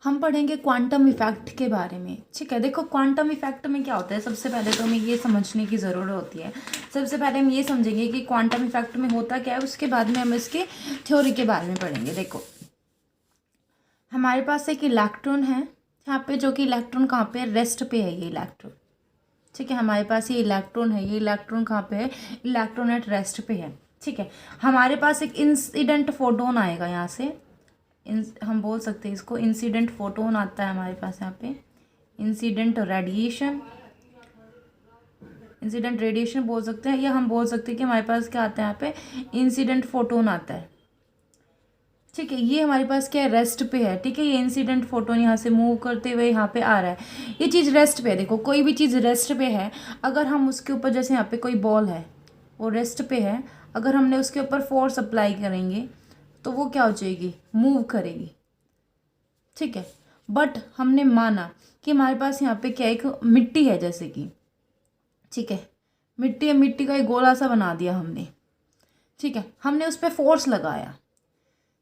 हम पढ़ेंगे quantum effect के बारे में। ठीक है, देखो क्वांटम इफेक्ट में क्या होता है, सबसे पहले तो हमें ये समझने की ज़रूरत होती है। सबसे पहले हम ये समझेंगे कि क्वांटम इफेक्ट में होता क्या है, उसके बाद में हम इसके थ्योरी के बारे में पढ़ेंगे। देखो हमारे पास एक इलेक्ट्रॉन है यहाँ पे, जो कि इलेक्ट्रॉन कहाँ पे है, रेस्ट पे है ये इलेक्ट्रॉन। ठीक है, हमारे पास ये इलेक्ट्रॉन है, ये इलेक्ट्रॉन कहाँ पे है, इलेक्ट्रॉन एट रेस्ट पे है। ठीक है, हमारे पास एक इंसिडेंट फोटोन आएगा यहाँ से, हम बोल सकते हैं इसको इंसिडेंट फोटोन आता है हमारे पास यहाँ पे, इंसिडेंट रेडिएशन, इंसिडेंट रेडिएशन बोल सकते हैं, या हम बोल सकते हैं कि हमारे पास क्या आता है यहाँ पे, इंसिडेंट फोटोन आता है। ठीक है, ये हमारे पास क्या है, रेस्ट पे है। ठीक है, ये इंसिडेंट फोटोन यहाँ से मूव करते हुए यहाँ पे आ रहा है, ये चीज़ रेस्ट पे है। देखो कोई भी चीज़ रेस्ट पे है, अगर हम उसके ऊपर, जैसे यहाँ पे कोई बॉल है वो रेस्ट पे है, अगर हमने उसके ऊपर फोर्स अप्लाई करेंगे तो वो क्या हो जाएगी, मूव करेगी। ठीक है, बट हमने माना कि हमारे पास यहाँ पे क्या, एक मिट्टी है जैसे कि, ठीक है, मिट्टी है, मिट्टी का एक गोला सा बना दिया हमने। ठीक है, हमने उस पर फोर्स लगाया।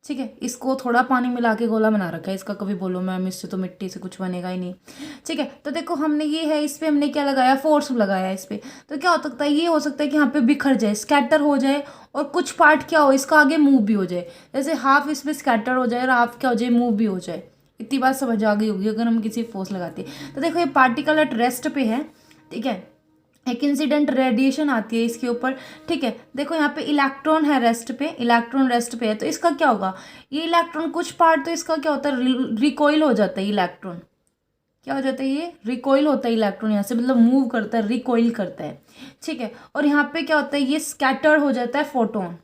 ठीक है, इसको थोड़ा पानी मिला के गोला बना रखा है, इसका कभी बोलो मैम इससे तो मिट्टी से कुछ बनेगा ही नहीं। ठीक है, तो देखो हमने ये है, इस पर हमने क्या लगाया, फोर्स लगाया इस पर, तो क्या हो सकता है, ये हो सकता है कि यहाँ पे बिखर जाए, स्कैटर हो जाए, और कुछ पार्ट क्या हो, इसका आगे मूव भी हो जाए, जैसे हाफ इस पर स्कैटर हो जाए और हाफ क्या हो जाए, मूव भी हो जाए। इतनी बात समझ आ गई होगी अगर हम किसी फोर्स लगाते हैं। तो देखो ये पार्टिकल एट रेस्ट पे है। ठीक है, एक इंसिडेंट रेडिएशन आती है इसके ऊपर। ठीक है, देखो यहाँ पे इलेक्ट्रॉन है रेस्ट पे, इलेक्ट्रॉन रेस्ट पे है, तो इसका क्या होगा, ये इलेक्ट्रॉन कुछ पार्ट तो इसका क्या होता है, रिकॉइल हो जाता है इलेक्ट्रॉन, क्या हो जाता है, ये रिकॉइल होता है इलेक्ट्रॉन यहाँ से, मतलब मूव करता है, रिकॉइल करता है। ठीक है, और यहाँ पे क्या होता है, ये स्कैटर हो जाता है फोटोन।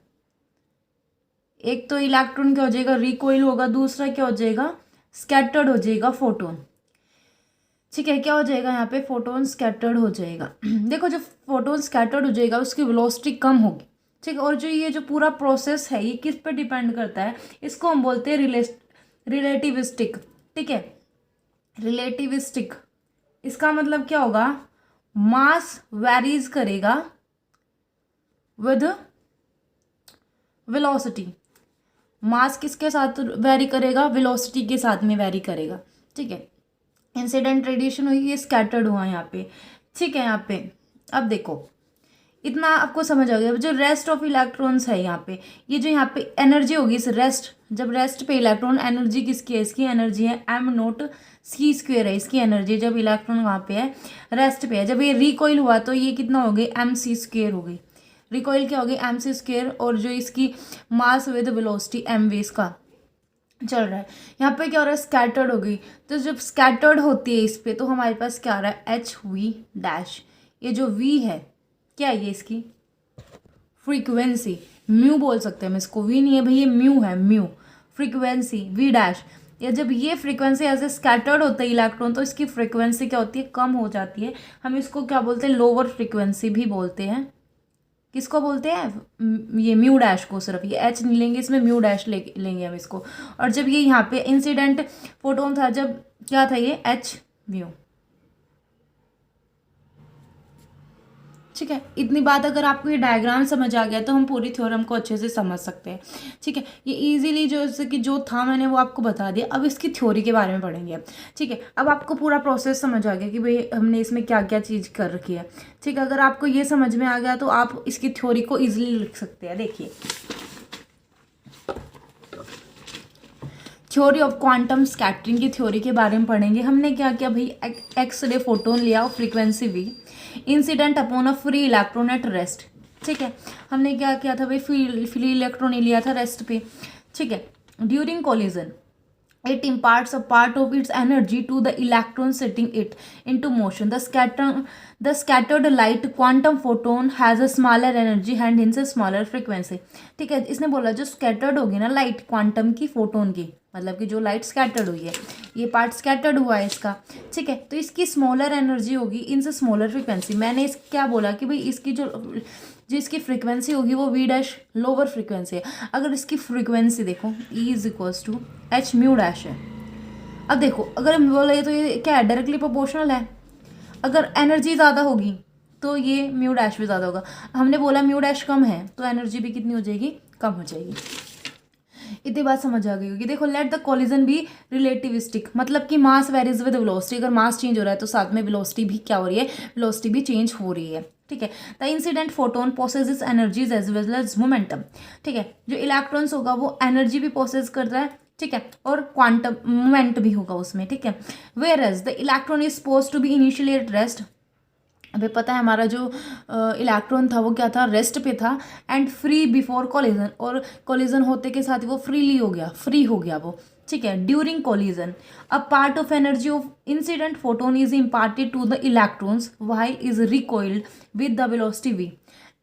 एक तो इलेक्ट्रॉन क्या हो जाएगा, रिकॉइल होगा, दूसरा क्या हो जाएगा, स्कैटर्ड हो जाएगा फोटोन। ठीक है, क्या हो जाएगा यहाँ पे, फोटोन स्कैटर्ड हो जाएगा। देखो जब फोटोन स्कैटर्ड हो जाएगा उसकी वेलोसिटी कम होगी। ठीक है, और जो ये जो पूरा प्रोसेस है ये किस पे डिपेंड करता है, इसको हम बोलते हैं रिलेटिविस्टिक। ठीक है, रिलेटिविस्टिक, इसका मतलब क्या होगा, मास वेरीज करेगा विद वेलोसिटी। मास किसके साथ वेरी करेगा, वेलोसिटी के साथ में वेरी करेगा। ठीक है, इंसिडेंट रेडिएशन हुई, ये स्कैटर्ड हुआ यहाँ पे। ठीक है, यहाँ पे अब देखो इतना आपको समझ आ गया। जो रेस्ट ऑफ इलेक्ट्रॉन्स है यहाँ पे, ये जो यहाँ पे एनर्जी होगी इस रेस्ट, जब रेस्ट पे इलेक्ट्रॉन, एनर्जी किसकी है, इसकी एनर्जी है m0 c² है इसकी एनर्जी, जब इलेक्ट्रॉन वहाँ पे है, रेस्ट पे है। जब ये रिकॉइल हुआ तो ये कितना हो गई, mc² हो गई, रिकॉइल क्या हो गई, mc², और जो इसकी मास विद वेलोसिटी mv इसका चल रहा है। यहाँ पे क्या हो रहा है, स्कैटर्ड हो गई। तो जब स्कैटर्ड होती है इस पे, तो हमारे पास क्या आ रहा है, HV'। ये जो V है क्या है, ये इसकी फ्रीक्वेंसी, म्यू बोल सकते हैं हम इसको, V नहीं है भाई, ये म्यू है, म्यू फ्रीक्वेंसी V'। या जब ये फ्रीक्वेंसी ऐसे स्कैटर्ड होता है इलेक्ट्रॉन, तो इसकी फ्रीक्वेंसी क्या होती है, कम हो जाती है। हम इसको क्या बोलते हैं, लोअर फ्रीक्वेंसी भी बोलते हैं। किसको बोलते हैं, ये म्यू डैश को, सिर्फ ये एच नहीं लेंगे इसमें, म्यू डैश लेंगे हम इसको। और जब ये यहाँ पे इंसिडेंट फोटोन था, जब क्या था ये, एच म्यू। ठीक है, इतनी बात अगर आपको ये डायग्राम समझ आ गया तो हम पूरी थ्योरम को अच्छे से समझ सकते हैं। ठीक है, ये इजीली जैसे कि जो था मैंने वो आपको बता दिया, अब इसकी थ्योरी के बारे में पढ़ेंगे अब। ठीक है, अब आपको पूरा प्रोसेस समझ आ गया कि भाई हमने इसमें क्या क्या चीज़ कर रखी है। ठीक है, अगर आपको ये समझ में आ गया तो आप इसकी थ्योरी को ईजिली लिख सकते हैं। देखिए थ्योरी ऑफ क्वांटम स्कैटरिंग की थ्योरी के बारे में पढ़ेंगे। हमने क्या किया भाई, एक्स रे फोटोन लिया और frequency v, incident upon a free electron at rest. ठीक है, हमने क्या किया था भाई, फ्री इलेक्ट्रॉन ही लिया था रेस्ट पे। ठीक है, during collision it imparts a part of its energy to the electron setting it into motion. The scattered light quantum photon has a smaller energy and hence a smaller frequency. ठीक है, इसने बोला जो scattered होगी ना light, quantum की, photon की, मतलब कि जो लाइट स्कैटर्ड हुई है, ये पार्ट स्कैटर्ड हुआ है इसका। ठीक है, तो इसकी स्मॉलर एनर्जी होगी, इनसे स्मॉलर फ्रिक्वेंसी। मैंने इस क्या बोला कि भाई इसकी जो इसकी फ्रीक्वेंसी होगी वो V' लोअर फ्रीक्वेंसी है। अगर इसकी फ्रीक्वेंसी देखो E=H म्यू डैश है। अब देखो अगर हम बोले तो ये क्या है, डायरेक्टली प्रोपोर्शनल है। अगर एनर्जी ज़्यादा होगी तो ये म्यू डैश भी ज़्यादा होगा। हमने बोला म्यू डैश कम है तो एनर्जी भी कितनी हो जाएगी, कम हो जाएगी। इतनी बात समझ आ गई होगी। देखो, let the collision be relativistic, मतलब कि मास वेरीज विद वेलोसिटी, अगर मास चेंज हो रहा है तो साथ में वेलोसिटी भी क्या हो रही है, वेलोसिटी भी चेंज हो रही है। ठीक है, the incident photon possesses energies as well as momentum. ठीक है, जो इलेक्ट्रॉन्स होगा वो एनर्जी भी पोसेस कर रहा है, ठीक है, और क्वांटम मोमेंट भी होगा उसमें। ठीक है, whereas the electron is suppose to be initially at rest. अभी पता है हमारा जो इलेक्ट्रॉन था वो क्या था, रेस्ट पे था, एंड फ्री बिफोर कोलिजन, और कोलिजन होते के साथ ही वो फ्रीली हो गया, फ्री हो गया वो। ठीक है, during collision a part of energy of incident photon is imparted to the electrons while is recoiled with the velocity V.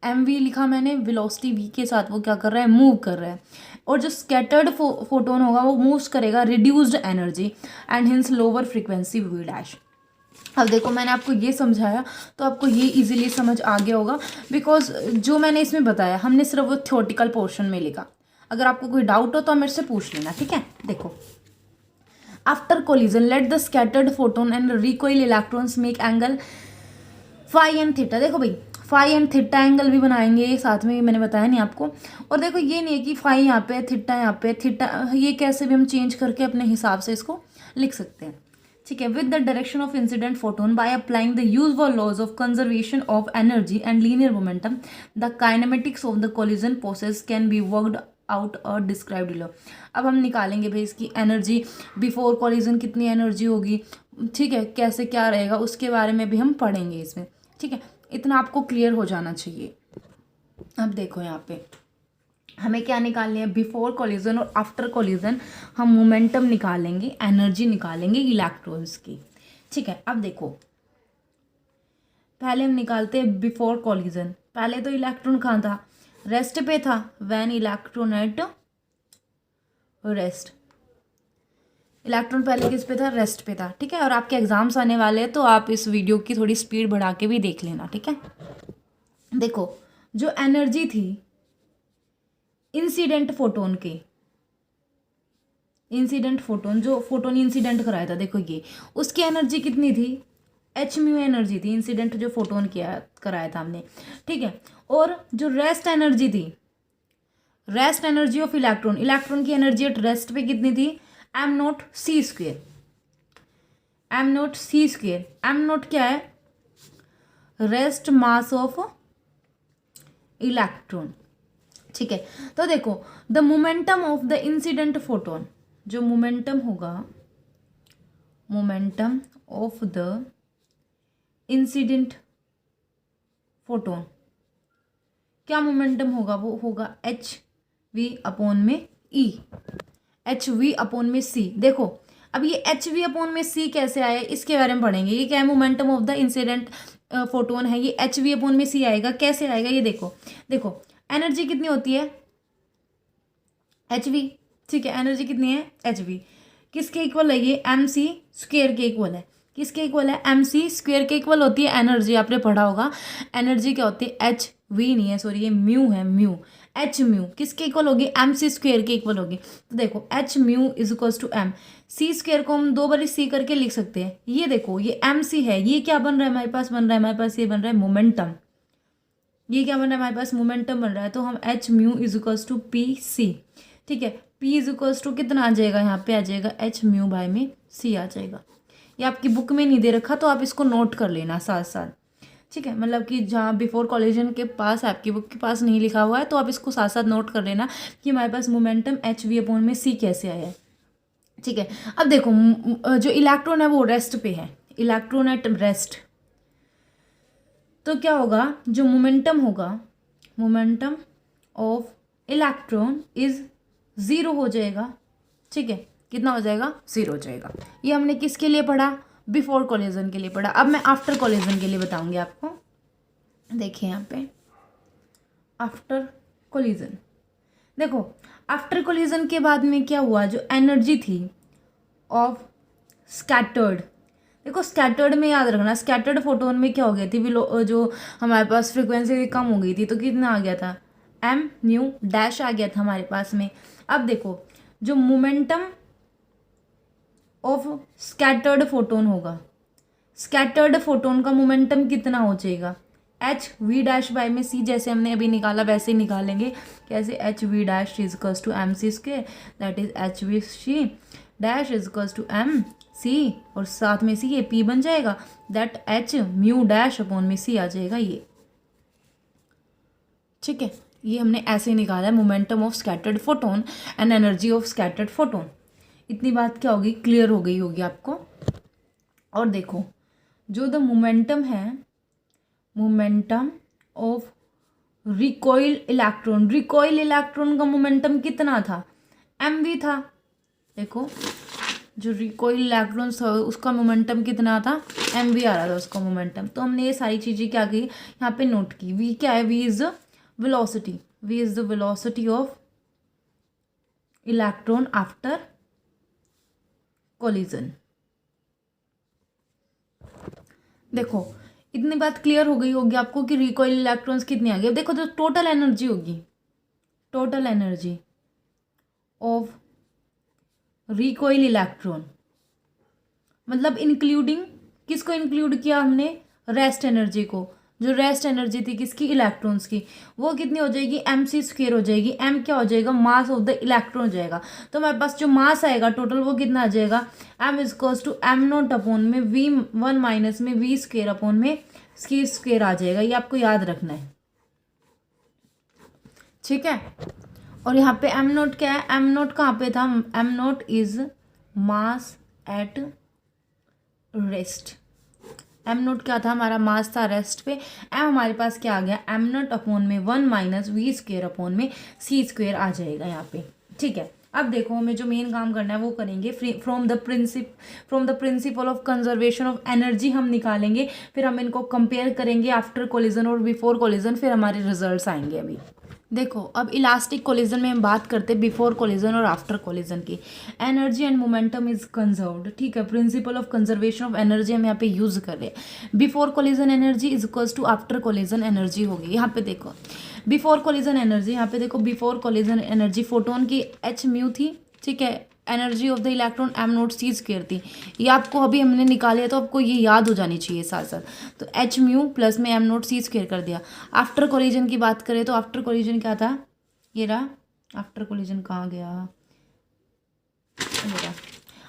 M V लिखा मैंने, वेलोसिटी वी के साथ वो क्या कर रहा है, मूव कर रहा है। और जो स्कैटर्ड फोटोन होगा वो मूव करेगा reduced energy and hence lower frequency v dash. अब देखो, मैंने आपको ये समझाया तो आपको ये इजीली समझ आ गया होगा, बिकॉज जो मैंने इसमें बताया हमने सिर्फ वो थ्योरेटिकल पोर्शन में लिखा। अगर आपको कोई डाउट हो तो मेरे से पूछ लेना, ठीक है। देखो, after collision let the scattered photon and recoil electrons make angle phi and theta. देखो भाई, फाई एंड थीटा एंगल भी बनाएंगे साथ में, मैंने बताया नहीं आपको। और देखो, ये नहीं है कि फाई यहाँ पे, थीटा यहाँ पे, थीटा ये कैसे भी हम चेंज करके अपने हिसाब से इसको लिख सकते हैं। ठीक है, with the direction of incident photon by applying the usual laws of conservation of energy and linear momentum the kinematics of the collision process can be worked out और डिस्क्राइब्ड बिलो। अब हम निकालेंगे भाई इसकी एनर्जी, बिफोर कोलिजन कितनी energy होगी, ठीक है, कैसे क्या रहेगा उसके बारे में भी हम पढ़ेंगे इसमें। ठीक है, इतना आपको क्लियर हो जाना चाहिए। अब देखो, यहाँ पे हमें क्या निकालनी है, बिफोर कोलिजन और आफ्टर कोलिजन हम मोमेंटम निकालेंगे, एनर्जी निकालेंगे इलेक्ट्रॉन्स की। ठीक है, अब देखो, पहले हम निकालते हैं बिफोर कोलिजन। पहले तो इलेक्ट्रॉन कहाँ था, रेस्ट पे था, when electron at rest. Electron पहले किस पे था, रेस्ट पे था। ठीक है, और आपके एग्जाम्स आने वाले हैं तो आप इस वीडियो की थोड़ी स्पीड बढ़ा के भी देख लेना। ठीक है, देखो, जो एनर्जी थी इंसिडेंट फोटोन के, इंसिडेंट फोटोन जो फोटोन इंसिडेंट कराया था, देखो ये उसकी एनर्जी कितनी थी, एच म्यू एनर्जी थी, इंसिडेंट जो फोटोन किया कराया था हमने। ठीक है, और जो रेस्ट एनर्जी थी, rest energy of electron, electron की एनर्जी एट रेस्ट पे कितनी थी, M naught C square. M naught C square, M naught क्या है, रेस्ट मास ऑफ इलेक्ट्रॉन। ठीक है, तो देखो, the momentum of the incident photon, जो मोमेंटम होगा, momentum of the incident photon, क्या मोमेंटम होगा, वो होगा एच वी अपॉन में ई, एच वी अपॉन में सी। देखो, अब ये एच वी अपॉन में सी कैसे आया, इसके बारे में पढ़ेंगे। ये क्या है, momentum of the incident photon है, ये एच वी अपॉन में सी आएगा, कैसे आएगा ये देखो। देखो, एनर्जी कितनी होती है, एच वी। ठीक है, एनर्जी कितनी है, एच वी, किसके इक्वल है ये, एम सी स्क्वेयर के इक्वल है। किसके इक्वल है, एम सी स्क्वेयर के इक्वल होती है एनर्जी, आपने पढ़ा होगा। एनर्जी क्या होती है, एच वी नहीं है, सॉरी, ये म्यू है, म्यू, एच म्यू किसके इक्वल होगी, एम सी स्क्वेयर के इक्वल होगी। तो देखो, H mu is equal to M C square को हम दो बार सी करके लिख सकते हैं। ये देखो, ये एम सी है, ये क्या बन रहा है हमारे पास, बन रहा है हमारे पास, ये बन रहा है मोमेंटम। ये क्या बन रहा है हमारे पास, मोमेंटम बन रहा है। तो हम H mu is equals to P C. ठीक है, पी इज इक्वल्स टू कितना आ जाएगा, यहाँ पे आ जाएगा एच म्यू बाय में सी आ जाएगा। ये आपकी बुक में नहीं दे रखा तो आप इसको नोट कर लेना साथ साथ। ठीक है, मतलब कि जहाँ बिफोर कोलिजन के पास आपकी बुक के पास नहीं लिखा हुआ है तो आप इसको साथ साथ नोट कर लेना कि हमारे पास मोमेंटम एच वी अपॉन में सी कैसे आया है। ठीक है, अब देखो, जो इलेक्ट्रॉन है वो रेस्ट पे है, इलेक्ट्रॉन एट रेस्ट, तो क्या होगा, जो मोमेंटम होगा, momentum of electron is zero हो जाएगा। ठीक है, कितना हो जाएगा, ज़ीरो हो जाएगा। ये हमने किसके लिए पढ़ा, बिफोर कोलिजन के लिए पढ़ा। अब मैं आफ्टर कोलिजन के लिए बताऊंगी आपको। देखिए यहाँ पे आफ्टर कोलिजन, देखो, आफ्टर कोलिजन के बाद में क्या हुआ, जो एनर्जी थी ऑफ स्कैटर्ड, देखो स्कैटर्ड में याद रखना, स्कैटर्ड फोटोन में क्या हो गई थी, जो हमारे पास फ्रिक्वेंसी कम हो गई थी, तो कितना आ गया था, एम न्यू डैश आ गया था हमारे पास में। अब देखो, जो मोमेंटम ऑफ स्कैटर्ड फोटोन होगा, स्कैटर्ड फोटोन का मोमेंटम कितना हो जाएगा, एच वी डैश बाय में सी, जैसे हमने अभी निकाला वैसे ही निकालेंगे। कैसे? H V dash is equals to M C square, that is H V C dash is equals to M C, और साथ में सी ये पी बन जाएगा, that H mu dash upon में सी आ जाएगा ये। ठीक है, ये हमने ऐसे ही निकाला है momentum of scattered photon and energy of scattered photon. इतनी बात क्या होगी, क्लियर हो गई होगी आपको। और देखो, जो द मोमेंटम है, momentum of recoil electron, recoil electron का मोमेंटम कितना था? एम वी था। देखो, जो रिकॉइल इलेक्ट्रॉन था उसका मोमेंटम कितना था? एम वी आ रहा था उसका मोमेंटम। तो हमने ये सारी चीज़ें क्या की, यहाँ पे नोट की। वी क्या है? V is the velocity, V is the velocity of electron after collision. देखो, इतनी बात क्लियर हो गई होगी आपको कि रिकॉइल इलेक्ट्रॉन्स कितनी आ गई। अब देखो, जो टोटल एनर्जी होगी, total energy of recoil electron, मतलब इंक्लूडिंग किसको इंक्लूड किया हमने? रेस्ट एनर्जी को। जो रेस्ट एनर्जी थी किसकी? इलेक्ट्रॉन्स की, वो कितनी हो जाएगी? एम सी स्क्वेयर हो जाएगी। एम क्या हो जाएगा? मास ऑफ द इलेक्ट्रॉन हो जाएगा। तो हमारे पास जो मास आएगा टोटल वो कितना आ जाएगा? M is equals to M naught upon में वी वन माइनस में वी स्क्वेयर अपॉन में सी स्क्वेयर आ जाएगा। ये आपको याद रखना है, ठीक है। और यहाँ पे एम नोट क्या है? एम नोट कहाँ पे था? M naught is mass at rest. M naught क्या था? हमारा मास था रेस्ट पे। एम हमारे पास क्या आ गया? एम नोट अपॉन में one minus V square upon में सी स्क्वेयर आ जाएगा यहाँ पे, ठीक है। अब देखो, हमें जो मेन काम करना है वो करेंगे। From the principal of conservation of energy हम निकालेंगे, फिर हम इनको कंपेयर करेंगे आफ्टर कोलिजन और बिफोर कोलिजन, फिर हमारे रिजल्ट्स आएंगे। अभी देखो, अब इलास्टिक कोलिजन में हम बात करते हैं बिफोर कोलिजन और आफ्टर कोलिजन की। Energy and momentum is conserved, ठीक है। Principle of conservation of energy हम यहाँ पे यूज कर रहे हैं। Before collision energy is equals to after collision energy होगी। यहाँ पे देखो, बिफोर कोलिजन एनर्जी, यहाँ पे देखो बिफोर कोलिजन एनर्जी फोटोन की एच म्यू थी, ठीक है। Energy of the electron M note C square थी। ये आपको अभी हमने निकाली है तो आपको ये याद हो जानी चाहिए साथ साथ। तो एच म्यू प्लस में एम नोट सी स्क्वेयर कर दिया। आफ्टर कोलिजन की बात करें तो आफ्टर कोलिजन क्या था? ये रहा। आफ्टर कोलिजन कहाँ गया? ये रहा।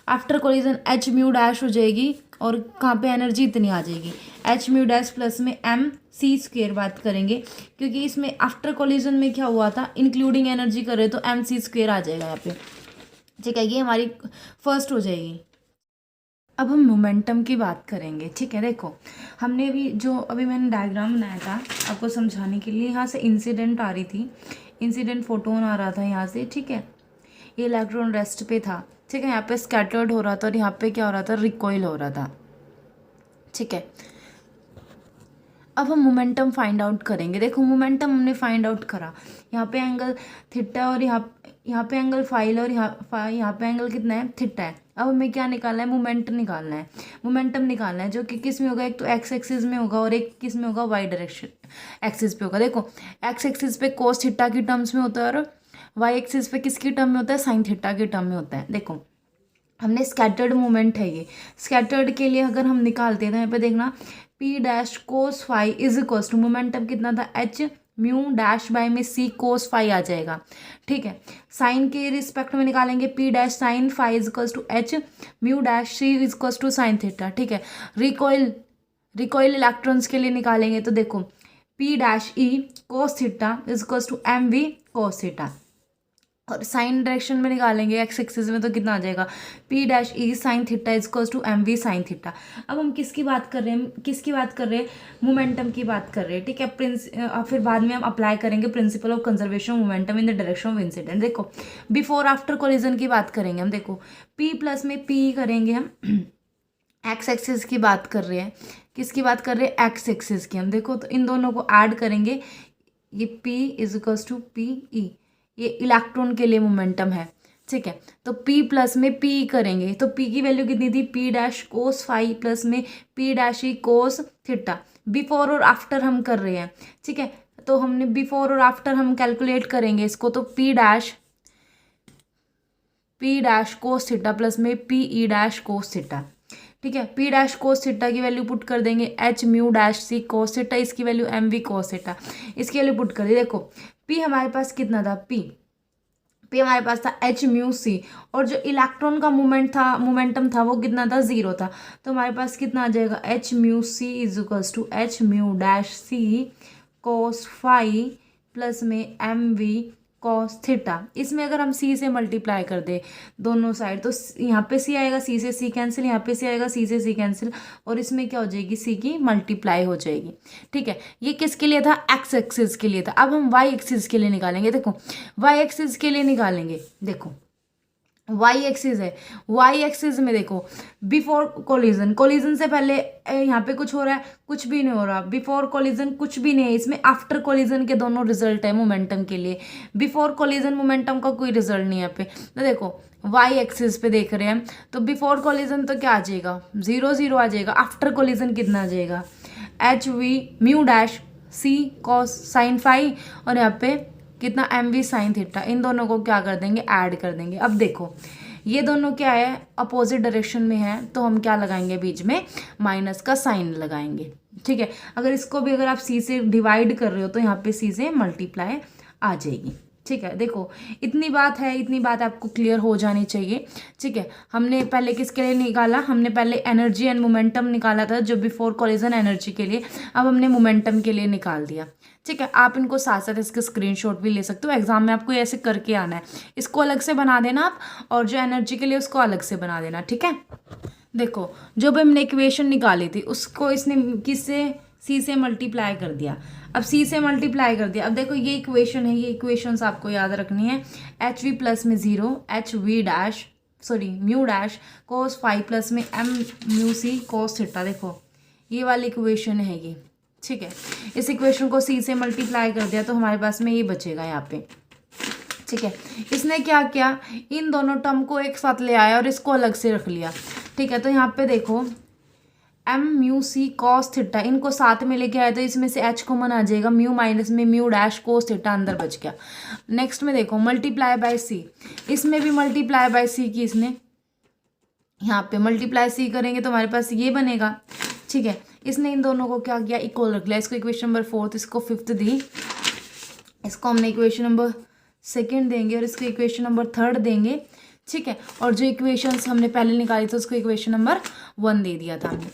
After collision H mu dash हो जाएगी और कहाँ पे एनर्जी इतनी आ जाएगी, एच म्यू डैश प्लस में एम सी स्क्वेयर बात करेंगे, क्योंकि इसमें आफ्टर कोलिजन में क्या हुआ था? इंक्लूडिंग एनर्जी करे तो एम सी स्क्वेयर आ जाएगा यहाँ पे, ठीक है। ये हमारी फर्स्ट हो जाएगी। अब हम मोमेंटम की बात करेंगे, ठीक है। देखो, हमने अभी मैंने डायग्राम बनाया था आपको समझाने के लिए। यहाँ से इंसिडेंट आ रही थी, इंसिडेंट फोटोन आ रहा था यहाँ से, ठीक है। ये इलेक्ट्रॉन रेस्ट पे था, ठीक है। यहाँ पे स्कैटर्ड हो रहा था और यहाँ पे क्या हो रहा था? रिकॉइल हो रहा था, ठीक है। अब हम मोमेंटम फाइंड आउट करेंगे। देखो, मोमेंटम हमने फाइंड आउट करा। यहाँ पे एंगल थीटा और यहाँ पे एंगल फाइल और यहाँ पे एंगल कितना है? थीटा है। अब हमें क्या निकालना है? मोमेंटम निकालना है। मोमेंटम निकालना है जो कि किस में होगा? एक तो एक्स एक्सिस में होगा और एक किस में होगा? वाई डायरेक्शन एक्सिस पे होगा। देखो, एक्स एक्सिस पे कोस थीटा की टर्म्स में होता है और वाई एक्सिस पे किसकी टर्म में होता है? साइन थीटा की टर्म में होता है। देखो, हमने स्कैटर्ड मोमेंट है ये। स्कैटर्ड के लिए अगर हम निकालते हैं तो यहाँ पे देखना, P dash cos phi is equals to momentum कितना था? एच म्यू डैश बाय में सी कोस फाई आ जाएगा, ठीक है। साइन के रिस्पेक्ट में निकालेंगे, P dash sine phi is equals to H mu dash C is equals to sine theta, ठीक है। रिकॉइल इलेक्ट्रॉन्स के लिए निकालेंगे तो देखो, P dash E cos theta is equals to M V cos theta. और साइन डायरेक्शन में निकालेंगे एक्स एक्सिस में तो कितना आ जाएगा? P dash E sine theta is equals to M V sine theta. अब हम किसकी बात कर रहे हैं? किसकी बात कर रहे हैं? मोमेंटम की बात कर रहे हैं, ठीक है। फिर बाद में हम अप्लाई करेंगे principal of conservation of momentum in the direction of incident. देखो, बिफोर आफ्टर कोलिजन की बात करेंगे हम। देखो, पी प्लस में पी करेंगे हम, एक्स एक्सिस की बात कर रहे हैं। किसकी बात कर रहे हैं? एक्स एक्सिस की। हम देखो तो इन दोनों को ऐड करेंगे, ये P is equals to P E, ये इलेक्ट्रॉन के लिए मोमेंटम है, ठीक है। तो P प्लस में P करेंगे तो P की वैल्यू कितनी थी? P dash cos phi plus में P dash E cos theta. Before और आफ्टर हम कर रहे हैं, ठीक है। तो हमने बिफोर और आफ्टर हम कैलकुलेट करेंगे इसको, तो P dash cos theta plus में P E dash cos theta. ठीक है। पी डैश कोस थीटा की वैल्यू पुट कर देंगे H mu dash C cos theta, इसकी value M V cos theta, इसकी वैल्यू पुट कर दी। देखो पी हमारे पास कितना था, पी हमारे पास था एच म्यू सी, और जो इलेक्ट्रॉन का मोमेंटम था वो कितना था, 0 था। तो हमारे पास कितना आ जाएगा, H mu C is equals to H mu dash C cos phi plus में एम वी कॉस थीटा। इसमें अगर हम सी से मल्टीप्लाई कर दे दोनों साइड, तो यहाँ पे सी आएगा, सी से सी कैंसिल, यहाँ पे सी आएगा, सी से सी कैंसिल, और इसमें क्या हो जाएगी, सी की मल्टीप्लाई हो जाएगी। ठीक है, ये किसके लिए था, एक्स एक्सिस के लिए था। अब हम वाई एक्सिस के लिए निकालेंगे। देखो वाई एक्सिस के लिए निकालेंगे, देखो वाई एक्सिस है, वाई एक्सिस में देखो बिफोर कोलिजन, कोलिजन से पहले यहाँ पे कुछ हो रहा है, कुछ भी नहीं हो रहा। बिफोर कोलिजन कुछ भी नहीं है इसमें, आफ्टर कोलिजन के दोनों रिजल्ट है मोमेंटम के लिए। बिफोर कोलिजन मोमेंटम का कोई रिजल्ट नहीं है यहाँ पे। तो देखो वाई एक्सिस पे देख रहे हैं, तो बिफोर कोलिजन तो क्या आ जाएगा, 0 0 आ जाएगा। आफ्टर कोलिजन कितना आ जाएगा, H we mu dash C cos sine phi, और यहाँ पे कितना एम वी साइन थीटा। इन दोनों को क्या कर देंगे, ऐड कर देंगे। अब देखो ये दोनों क्या है, अपोजिट डायरेक्शन में है, तो हम क्या लगाएंगे, बीच में माइनस का साइन लगाएंगे। ठीक है, अगर इसको भी अगर आप सी से डिवाइड कर रहे हो तो यहाँ पे सी से मल्टीप्लाई आ जाएगी। ठीक है, देखो इतनी बात है, इतनी बात आपको क्लियर हो जानी चाहिए। ठीक है, हमने पहले किसके लिए निकाला, हमने पहले एनर्जी एंड मोमेंटम निकाला था जो बिफोर कोलिजन एनर्जी के लिए, अब हमने मोमेंटम के लिए निकाल दिया। ठीक है, आप इनको साथ साथ इसके स्क्रीनशॉट भी ले सकते हो, एग्जाम में आपको ऐसे करके आना है। इसको अलग से बना देना आप, और जो एनर्जी के लिए उसको अलग से बना देना। ठीक है, देखो जो भी हमने इक्वेशन निकाली थी उसको इसने किससे, सी से मल्टीप्लाई कर दिया। अब सी से मल्टीप्लाई कर दिया, अब देखो ये इक्वेशन है, ये इक्वेशंस आपको याद रखनी है। एच वी प्लस में 0, H V dash sorry mu dash cos five plus में M mu C cos theta. देखो ये वाली इक्वेशन है ये। ठीक है, इस इक्वेशन को सी से मल्टीप्लाई कर दिया तो हमारे पास में ये बचेगा यहाँ पे। ठीक है, इसने क्या किया, इन दोनों टर्म को एक साथ ले आया और इसको अलग से रख लिया। ठीक है, तो यहाँ पे देखो M mu C cos theta, इनको साथ में लेके आया तो इसमें से एच कॉमन आ जाएगा, म्यू माइनस में म्यू डैश कोस थीटा अंदर बच गया। नेक्स्ट में देखो मल्टीप्लाई बाय सी, इसमें भी मल्टीप्लाई बाय सी की इसने, यहाँ पे मल्टीप्लाई सी करेंगे तो हमारे पास ये बनेगा। ठीक है, इसने इन दोनों को क्या किया, इक्वल रख लिया। इसको इक्वेशन नंबर 4, इसको 5th दी, इसको हमने इक्वेशन नंबर 2 देंगे और इसको इक्वेशन नंबर 3 देंगे। ठीक है, और जो इक्वेशंस हमने पहले निकाली थी उसको इक्वेशन नंबर 1 दे दिया था हमने।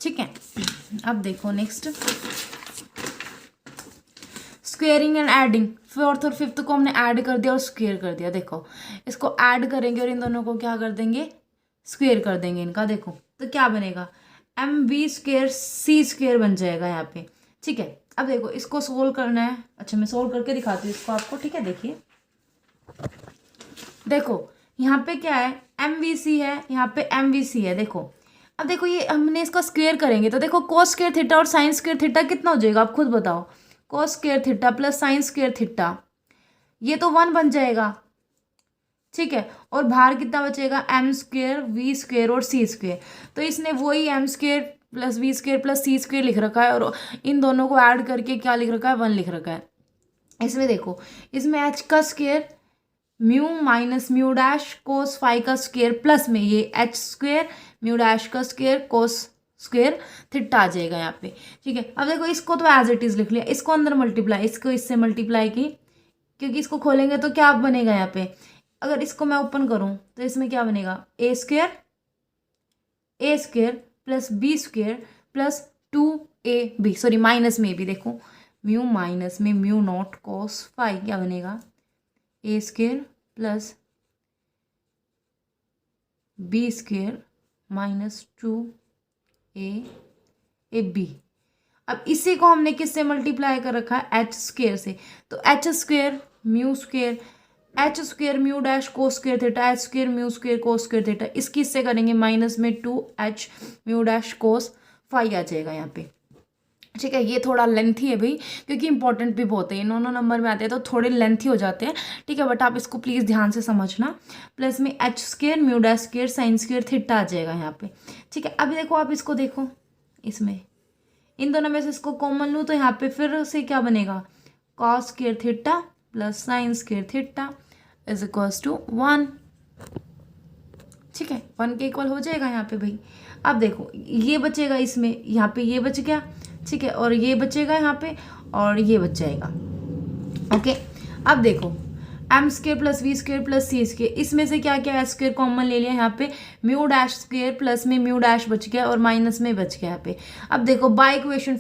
ठीक है, अब देखो next squaring and adding, 4th और 5th को हमने ऐड कर दिया और स्क्वेयर कर दिया। देखो इसको ऐड करेंगे और इन दोनों को क्या कर देंगे, स्क्वेयर कर देंगे इनका। देखो तो क्या बनेगा, M V square C square बन जाएगा यहाँ पे। ठीक है, अब देखो इसको सोल्व करना है। अच्छा मैं सोल्व करके दिखाती हूँ इसको आपको। ठीक है, देखिए देखो यहाँ पे क्या है, एम वी सी है, यहाँ पे एम वी सी है। देखो अब देखो ये हमने इसका स्क्वेयर करेंगे तो देखो कोस स्क्वेयर थीटा और साइन स्क्वेयर थीटा कितना हो जाएगा, आप खुद बताओ। कोस square theta plus sine square theta, ये तो 1 बन जाएगा। ठीक है, और बाहर कितना बचेगा, एम स्क्वेयर वी स्क्वेयर और सी स्क्वेयर। तो इसने वही M square plus V square plus C square लिख रखा है और इन दोनों को ऐड करके क्या लिख रखा है, 1 लिख रखा है। इसमें देखो इसमें एच का square mu minus mu dash cos five का स्क्वेयर प्लस में ये एच स्क्वेयर म्यू डैश का स्क्वेयर कोस स्क्वेयर थीटा आ जाएगा यहाँ पे। ठीक है, अब देखो इसको तो एज इट इज लिख लिया, इसको अंदर मल्टीप्लाई, इसको इससे मल्टीप्लाई की, क्योंकि इसको खोलेंगे तो क्या बनेगा यहाँ पे, अगर इसको मैं ओपन करूँ तो इसमें क्या बनेगा, A square plus B square plus 2ab sorry minus में भी देखो म्यू माइनस में म्यू नॉट कॉस फाइव क्या बनेगा, A square plus B square minus 2ab। अब इसी को हमने किससे मल्टीप्लाई कर रखा है, एच स्क्वेयर से। तो H square mu square H square mu dash cos square theta, H square mu square cos square theta, इसकी इससे करेंगे माइनस में 2h mu dash cos five आ जाएगा यहाँ पे। ठीक है, ये थोड़ा लेंथी है भाई, क्योंकि इंपॉर्टेंट भी बहुत है, इन दोनों नंबर में आते हैं तो थोड़े लेंथी हो जाते हैं। ठीक है, बट आप इसको प्लीज़ ध्यान से समझना। प्लस में H square mu dash square sine square theta आ जाएगा यहाँ पे। ठीक है, अभी देखो आप इसको देखो, इसमें इन दोनों में से इसको कॉमन लूँ तो यहाँ पे फिर से क्या बनेगा, cos square theta plus sine square theta is equals to 1। ठीक है, 1 के इक्वल हो जाएगा यहाँ पे भाई। अब देखो ये बचेगा इसमें, यहाँ पे ये बच गया, ठीक है, और ये बचेगा यहाँ पे, और ये बच जाएगा। ओके, अब देखो M square plus V square plus C square, इसमें से क्या क्या एस स्क्र कॉमन ले लिया यहाँ पे, म्यू डैश स्क्र प्लस में म्यू डैश बच गया और माइनस में बच गया यहाँ पे। अब देखो बाय इक्वेशन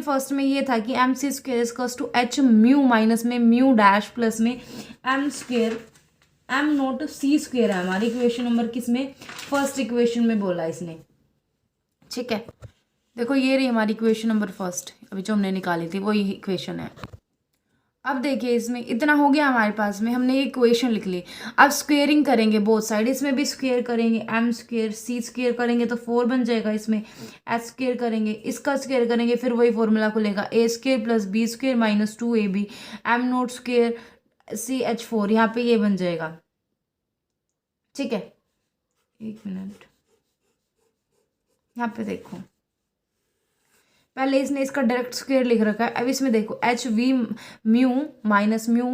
फर्स्ट में ये था कि M C square equals to H mu minus में म्यू डैश प्लस में M square M note C square है हमारी इक्वेशन नंबर किसमें, फर्स्ट इक्वेशन में बोला इसने। ठीक है, देखो ये रही हमारी इक्वेशन नंबर फर्स्ट, अभी जो हमने निकाली थी वही इक्वेशन है। अब देखिए इसमें इतना हो गया हमारे पास में, हमने ये इक्वेशन लिख ली। अब स्क्वेयरिंग करेंगे बोथ साइड, इसमें भी स्क्वेयर करेंगे, एम स्क्वेयर सी स्क्वेयर करेंगे तो 4 बन जाएगा, इसमें एच स्क्वेयर करेंगे, इसका स्क्वेयर करेंगे, फिर वही फॉर्मूला खुलेगा A square plus B square minus 2ab M not square C H 4, यहाँ पे ये बन जाएगा। ठीक है, एक मिनट, यहाँ पे देखो पहले इसने इसका डायरेक्ट स्क्वेयर लिख रखा है। अब इसमें देखो H we mu minus mu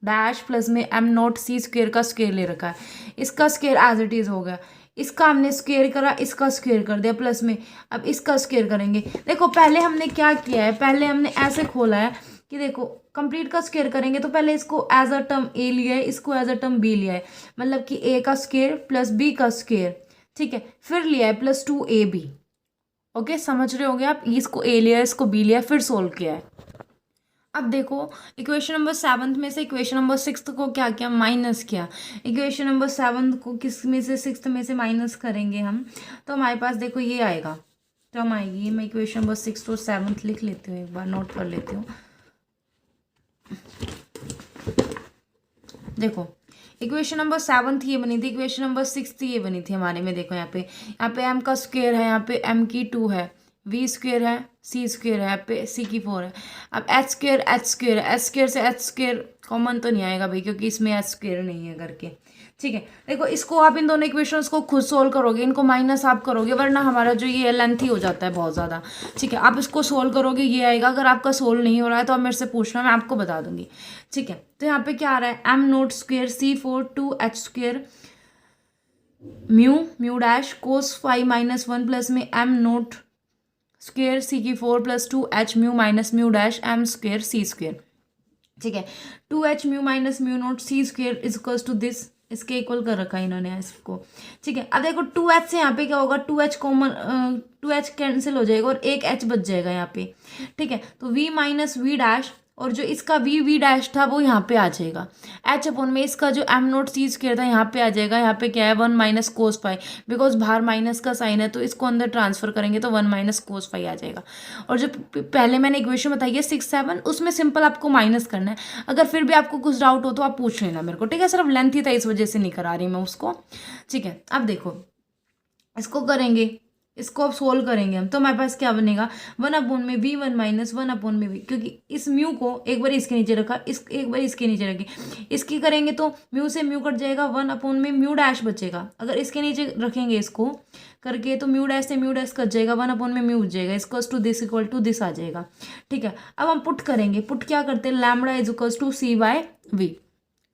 dash plus में एम नॉट सी स्क्वेयर का स्क्वेयर ले रखा है, इसका स्क्वेयर एज इट इज हो गया, इसका हमने स्क्वेयर करा, इसका स्क्वेयर कर दिया प्लस में, अब इसका स्क्वेयर करेंगे। देखो पहले हमने क्या किया है, पहले हमने ऐसे खोला है कि देखो कंप्लीट का स्क्वेयर करेंगे तो पहले इसको एज अ टर्म ए लिया है, इसको एज अ टर्म बी लिया है, मतलब कि ए का स्क्वेयर प्लस बी का स्क्वेयर, ठीक है, फिर लिया है प्लस 2ab। ओके, समझ रहे होंगे आप, इसको ए लिया, इसको बी लिया, फिर सोल्व किया है। अब देखो इक्वेशन नंबर 7 में से इक्वेशन नंबर 6 को क्या किया, माइनस किया। इक्वेशन नंबर 7 को किस में से 6 में से माइनस करेंगे हम, तो हमारे पास देखो ये आएगा, टर्म आएगी। मैं इक्वेशन नंबर 6 और 7 लिख लेती हूँ, एक बार नोट कर लेती हूँ। देखो इक्वेशन नंबर 7 ये बनी थी, इक्वेशन नंबर 6 ये बनी थी हमारे में। देखो यहाँ पे एम का स्क्वेयर है, यहाँ पे एम की 2 है, वी स्क्वेयर है, सी स्क्वेयर है, यहाँ पे सी की 4 है। अब एच स्क्वेयर है, एच स्क्वेयर से एच स्क्वेयर कॉमन तो नहीं आएगा भाई, क्योंकि इसमें एच स्क्वेयर नहीं है करके। ठीक है, देखो इसको आप इन दोनों इक्वेशंस को खुद सोल्व करोगे, इनको माइनस आप करोगे, वरना हमारा जो ये लेंथी हो जाता है बहुत ज़्यादा। ठीक है, आप इसको सोल्व करोगे, ये आएगा। अगर आपका सोल्व नहीं हो रहा है तो आप मेरे से पूछना, मैं आपको बता दूंगी। ठीक है, तो यहाँ पे क्या आ रहा है, M not square C 4 2 H square mu dash cos 5 minus 1 plus में एम नोट स्क्वेयर सी की 4 प्लस 2 H mu minus mu dash M square C square. ठीक है, 2h mu minus mu not C square is equals to this, इसके equal कर रखा है इन्होंने इसको। ठीक है, अब देखो 2h से यहाँ पे क्या होगा, 2h कॉमन 2h कैंसिल हो जाएगा और एक h बच जाएगा यहाँ पे। ठीक है, तो v माइनस वी डैश और जो इसका वी डैश था वो यहाँ पे आ जाएगा, h अपॉन में इसका जो एम नोट सी स्क्वेयर था यहाँ पे आ जाएगा। यहाँ पे क्या है 1 माइनस कोस पाई, बिकॉज बाहर माइनस का साइन है तो इसको अंदर ट्रांसफर करेंगे तो 1 माइनस कोस पाई आ जाएगा। और जो पहले मैंने इक्वेशन बताई है 6 7, उसमें सिंपल आपको माइनस करना है। अगर फिर भी आपको कुछ डाउट हो तो आप पूछ लेना मेरे को। ठीक है, सिर्फ लेंथ ही था इस वजह से नहीं करा रही मैं उसको। ठीक है, अब देखो इसको करेंगे, इसको अब सोल्व करेंगे हम, तो हमारे पास क्या बनेगा, 1 अपॉन में वी 1 माइनस 1 अपॉन में वी, क्योंकि इस म्यू को एक बार इसके नीचे रखा, इस एक बार इसके नीचे रखी, इसकी करेंगे तो म्यू से म्यू कट जाएगा, 1 अपॉन में म्यू डैश बचेगा। अगर इसके नीचे रखेंगे इसको करके तो म्यू डैश से म्यू डैश कट जाएगा, 1 अपॉन में म्यू बच जाएगा, equals to this equal to this आ जाएगा। ठीक है, अब हम पुट करेंगे, पुट क्या करते हैं, lambda is equals to C by V.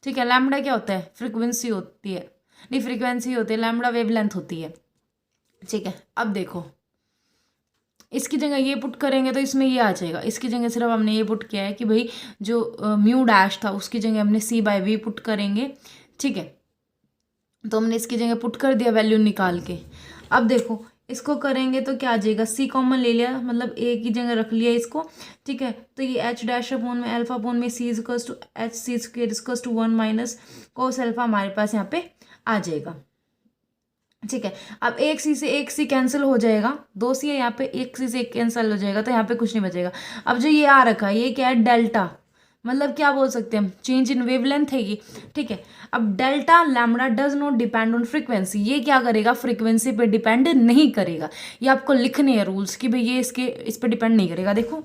ठीक है, लैम्बडा क्या होता है, फ्रिक्वेंसी होती है, नहीं फ्रिक्वेंसी होती है, लैम्बडा वेवलेंथ होती है। ठीक है, अब देखो इसकी जगह ये पुट करेंगे तो इसमें ये आ जाएगा, इसकी जगह सिर्फ हमने ये पुट किया है कि भाई जो म्यू डैश था उसकी जगह हमने सी बाय वी पुट करेंगे। ठीक है, तो हमने इसकी जगह पुट कर दिया वैल्यू निकाल के। अब देखो इसको करेंगे तो क्या आ जाएगा, सी कॉमन ले लिया, मतलब ए की जगह रख लिया इसको। ठीक है, तो ये एच डैश अपॉन में अल्फा अपॉन में C equals to H C square equals to 1 minus cos alpha हमारे पास यहाँ पे आ जाएगा। ठीक है, अब एक सी से एक सी कैंसिल हो जाएगा, 2 सी है यहाँ पे, एक सी से एक कैंसिल हो जाएगा तो यहाँ पे कुछ नहीं बचेगा। अब जो ये आ रखा है ये क्या है, डेल्टा, मतलब क्या बोल सकते हैं हम, चेंज इन वेवलेंथ है ये। ठीक है, अब delta lambda does not depend on frequency, ये क्या करेगा, फ्रीक्वेंसी पे डिपेंड नहीं करेगा। ये आपको लिखने हैं रूल्स कि भाई ये इस पे डिपेंड नहीं करेगा। देखो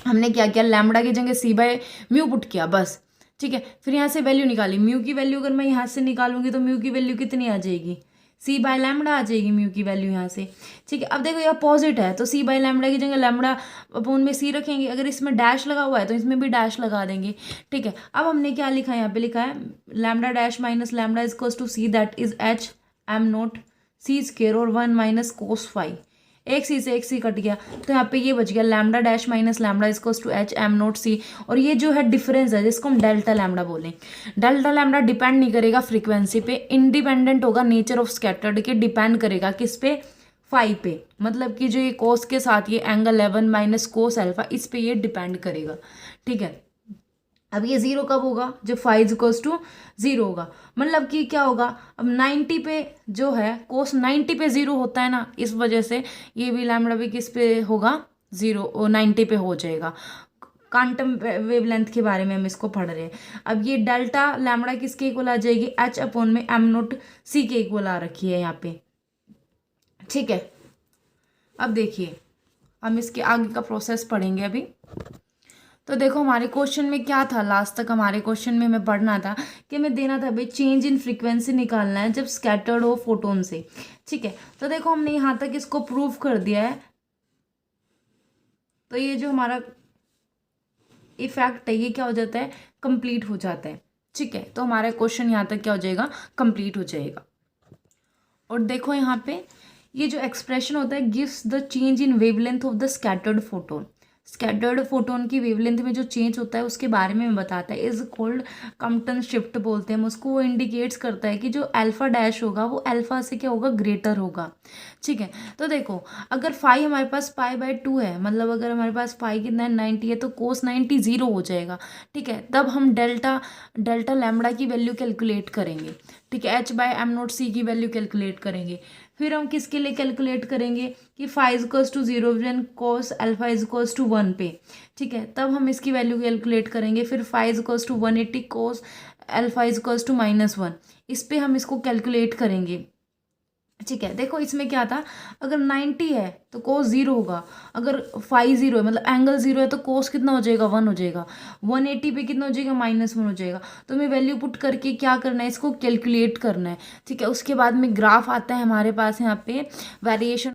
हमने क्या किया, लैम्बडा की जगह सी बाय म्यू पुट किया बस। ठीक है, फिर यहाँ से वैल्यू निकाली, म्यू की वैल्यू अगर मैं यहाँ से निकालूंगी तो म्यू की वैल्यू कितनी आ जाएगी, सी बाय लैम्बडा आ जाएगी म्यू की वैल्यू यहाँ से। ठीक है, अब देखो यह अपोजिट है तो सी बाय लैम्बडा की जगह लैम्बडा अपोन में सी रखेंगे। अगर इसमें डैश लगा हुआ है तो इसमें भी डैश लगा देंगे। ठीक है, अब हमने क्या लिखा है, यहाँ पे लिखा है lambda dash minus lambda is equals to C, that is H M note C square और 1 माइनस कोस फाई। एक सी से एक सी कट गया तो यहाँ पे ये बच गया lambda dash minus lambda is equals to H M note C. और ये जो है डिफरेंस है जिसको हम डेल्टा लैम्बडा बोलें। डेल्टा लैम्बडा डिपेंड नहीं करेगा फ्रीक्वेंसी पे, इंडिपेंडेंट होगा नेचर ऑफ स्कैटर्ड के, डिपेंड करेगा किस पे, फाई पे। मतलब कि जो ये कोस के साथ ये एंगल 11 माइनस कोस अल्फा, इस पे ये डिपेंड करेगा। ठीक है, अब ये जीरो कब होगा, जब phi is equals to zero होगा। मतलब कि क्या होगा, अब 90 पे जो है कोस 90 पे जीरो होता है ना, इस वजह से ये भी लैम्बडा भी किस पे होगा, जीरो 90 पे हो जाएगा। क्वांटम वेवलेंथ के बारे में हम इसको पढ़ रहे हैं। अब ये डेल्टा लैम्बडा किसके इक्वल आ जाएगी, एच अपॉन में एम नोट सी के इक्वल आ रखी है यहाँ पे। ठीक है, अब देखिए हम इसके आगे का प्रोसेस पढ़ेंगे अभी। तो देखो हमारे क्वेश्चन में क्या था, लास्ट तक हमारे क्वेश्चन में हमें पढ़ना था कि हमें देना था भाई चेंज इन फ्रीक्वेंसी निकालना है जब स्कैटर्ड हो फोटोन से। ठीक है, तो देखो हमने यहाँ तक इसको प्रूव कर दिया है। तो ये जो हमारा इफेक्ट है ये क्या हो जाता है, कंप्लीट हो जाता है। ठीक है, तो हमारा क्वेश्चन यहाँ तक क्या हो जाएगा, कंप्लीट हो जाएगा। और देखो यहाँ पे ये जो एक्सप्रेशन होता है gives the change in wavelength of the scattered photon. Scattered photon की वेवलेंथ में जो चेंज होता है उसके बारे में बताता है, इज कॉल्ड कम्पटन शिफ्ट बोलते हैं हम उसको। वो इंडिकेट्स करता है कि जो अल्फा डैश होगा वो अल्फा से क्या होगा, ग्रेटर होगा। ठीक है, तो देखो अगर फाई हमारे पास पाई बाय 2 है, मतलब अगर हमारे पास फाई कितना है 90 है, तो कोस 90 जीरो हो जाएगा। ठीक है, तब हम डेल्टा लैम्बडा की वैल्यू कैलकुलेट करेंगे। ठीक है, एच बाय एम नोट सी की वैल्यू कैलकुलेट करेंगे। फिर हम किसके लिए कैलकुलेट करेंगे कि phi is equals to 0 then cos alpha is equals to 1 पे। ठीक है, तब हम इसकी वैल्यू कैलकुलेट करेंगे। फिर phi is equals to 180 cos alpha is equals to -1, इस पे हम इसको कैलकुलेट करेंगे। ठीक है, देखो इसमें क्या था, अगर 90 है तो कोस 0 होगा, अगर फाई 0 है मतलब एंगल 0 है तो कोस कितना हो जाएगा, 1 हो जाएगा। 180 पे कितना हो जाएगा, -1 हो जाएगा। तो हमें वैल्यू पुट करके क्या करना है, इसको कैलकुलेट करना है। ठीक है, उसके बाद में ग्राफ आता है हमारे पास यहाँ पे वेरिएशन